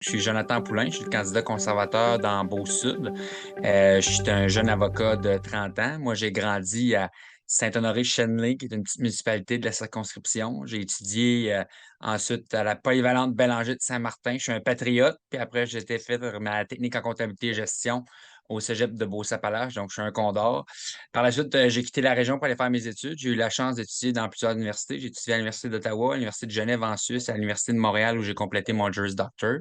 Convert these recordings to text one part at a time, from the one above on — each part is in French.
Je suis Jonathan Poulain, je suis le candidat conservateur dans Beau-Sud. Je suis un jeune avocat de 30 ans. Moi, j'ai grandi à Saint-Honoré-Chenley, qui est une petite municipalité de la circonscription. J'ai étudié ensuite à la polyvalente Bélanger de Saint-Martin. Je suis un patriote. Puis après, j'ai été fait ma technique en comptabilité et gestion au cégep de Beauce-Appalaches. Donc, je suis un condor. Par la suite, j'ai quitté la région pour aller faire mes études. J'ai eu la chance d'étudier dans plusieurs universités. J'ai étudié à l'Université d'Ottawa, à l'Université de Genève en Suisse, à l'Université de Montréal où j'ai complété mon Juris Doctor.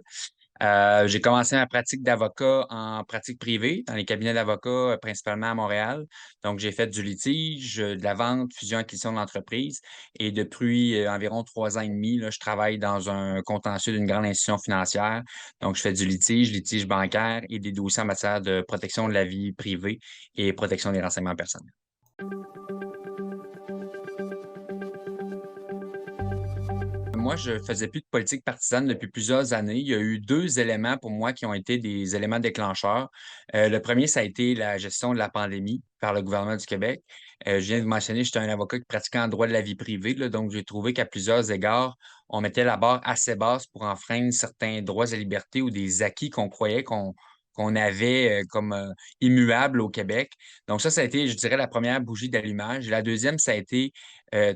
J'ai commencé ma pratique d'avocat en pratique privée dans les cabinets d'avocats, principalement à Montréal. Donc, j'ai fait du litige, de la vente, fusion-acquisition de l'entreprise. Et depuis environ 3 ans et demi, là, je travaille dans un contentieux d'une grande institution financière. Donc, je fais du litige, litige bancaire et des dossiers en matière de protection de la vie privée et protection des renseignements personnels. Moi, je faisais plus de politique partisane depuis plusieurs années. Il y a eu deux éléments pour moi qui ont été des éléments déclencheurs. Le premier, ça a été la gestion de la pandémie par le gouvernement du Québec. Je viens de mentionner, j'étais un avocat qui pratiquait en droit de la vie privée, là, donc j'ai trouvé qu'à plusieurs égards, on mettait la barre assez basse pour enfreindre certains droits et libertés ou des acquis qu'on croyait qu'on avait comme immuables au Québec. Donc ça a été, je dirais, la première bougie d'allumage. La deuxième, ça a été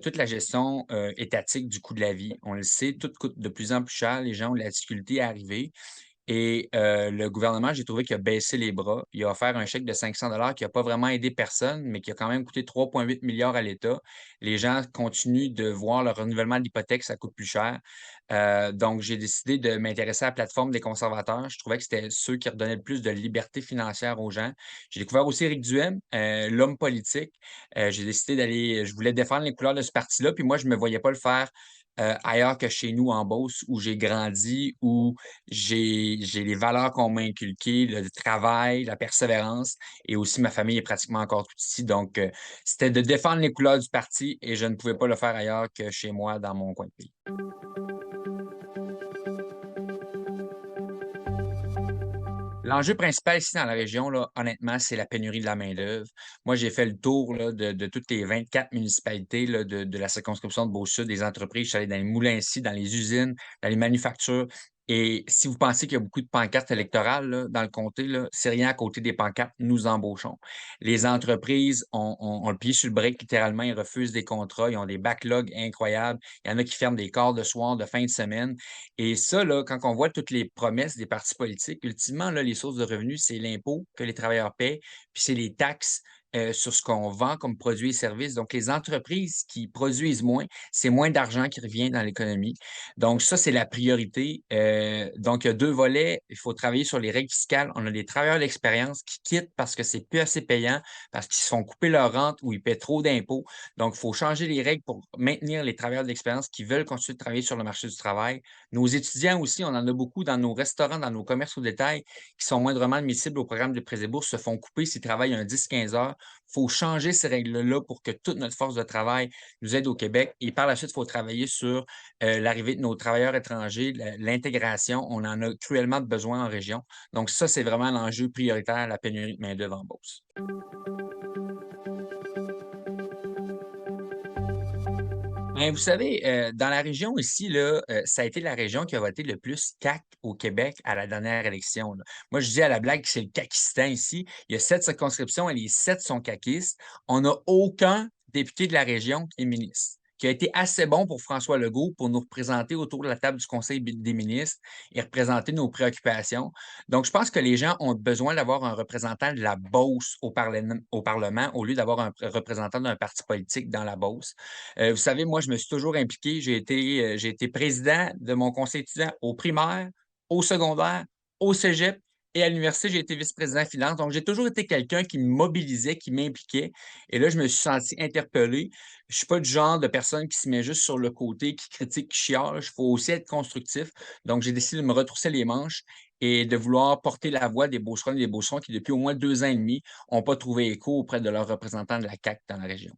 toute la gestion étatique du coût de la vie. On le sait, tout coûte de plus en plus cher. Les gens ont de la difficulté à arriver. Et le gouvernement, j'ai trouvé qu'il a baissé les bras. Il a offert un chèque de 500 qui n'a pas vraiment aidé personne, mais qui a quand même coûté 3,8 milliards à l'État. Les gens continuent de voir le renouvellement de l'hypothèque, ça coûte plus cher. Donc, j'ai décidé de m'intéresser à la plateforme des conservateurs. Je trouvais que c'était ceux qui redonnaient le plus de liberté financière aux gens. J'ai découvert aussi Éric Duhem, l'homme politique. J'ai décidé d'aller, je voulais défendre les couleurs de ce parti-là, puis moi, je ne me voyais pas le faire ailleurs que chez nous en Beauce, où j'ai grandi, où j'ai les valeurs qu'on m'a inculquées, le travail, la persévérance et aussi ma famille est pratiquement encore toute ici. Donc, c'était de défendre les couleurs du parti et je ne pouvais pas le faire ailleurs que chez moi, dans mon coin de pays. L'enjeu principal ici dans la région, là, honnêtement, c'est la pénurie de la main-d'œuvre. Moi, j'ai fait le tour là, de toutes les 24 municipalités là, de la circonscription de Beau-Sud, des entreprises. Je suis allé dans les moulins ici, dans les usines, dans les manufactures. Et si vous pensez qu'il y a beaucoup de pancartes électorales là, dans le comté, là, c'est rien à côté des pancartes, nous embauchons. Les entreprises ont le pied sur le break, littéralement, ils refusent des contrats, ils ont des backlogs incroyables. Il y en a qui ferment des quarts de soir, de fin de semaine. Et ça, là, quand on voit toutes les promesses des partis politiques, ultimement, là, les sources de revenus, c'est l'impôt que les travailleurs paient, puis c'est les taxes sur ce qu'on vend comme produits et services. Donc, les entreprises qui produisent moins, c'est moins d'argent qui revient dans l'économie. Donc, ça, c'est la priorité. Donc, il y a deux volets. Il faut travailler sur les règles fiscales. On a des travailleurs d'expérience qui quittent parce que c'est plus assez payant, parce qu'ils se font couper leur rente ou ils paient trop d'impôts. Donc, il faut changer les règles pour maintenir les travailleurs d'expérience qui veulent continuer de travailler sur le marché du travail. Nos étudiants aussi, on en a beaucoup dans nos restaurants, dans nos commerces au détail, qui sont moindrement admissibles au programme de prêts et bourses, se font couper s'ils travaillent un 10-15 heures. Il faut changer ces règles-là pour que toute notre force de travail nous aide au Québec. Et par la suite, il faut travailler sur l'arrivée de nos travailleurs étrangers, l'intégration. On en a cruellement besoin en région. Donc, ça, c'est vraiment l'enjeu prioritaire, la pénurie de main-d'œuvre en Beauce. Ben, vous savez, dans la région ici, là, ça a été la région qui a voté le plus CAQ au Québec à la dernière élection, là. Moi, je dis à la blague que c'est le Caquistan ici. Il y a 7 circonscriptions et les 7 sont caquistes. On n'a aucun député de la région qui est ministre, qui a été assez bon pour François Legault pour nous représenter autour de la table du Conseil des ministres et représenter nos préoccupations. Donc, je pense que les gens ont besoin d'avoir un représentant de la Beauce au Parlement au lieu d'avoir un représentant d'un parti politique dans la Beauce. Vous savez, moi, je me suis toujours impliqué. J'ai été président de mon conseil étudiant au primaire, au secondaire, au cégep et à l'université, j'ai été vice-président finance. Donc, j'ai toujours été quelqu'un qui me mobilisait, qui m'impliquait. Et là, je me suis senti interpellé. Je suis pas du genre de personne qui se met juste sur le côté, qui critique, qui chiale. Il faut aussi être constructif. Donc, j'ai décidé de me retrousser les manches et de vouloir porter la voix des Beaucerons et des Beaucerons qui, depuis au moins 2 ans et demi, n'ont pas trouvé écho auprès de leurs représentants de la CAQ dans la région.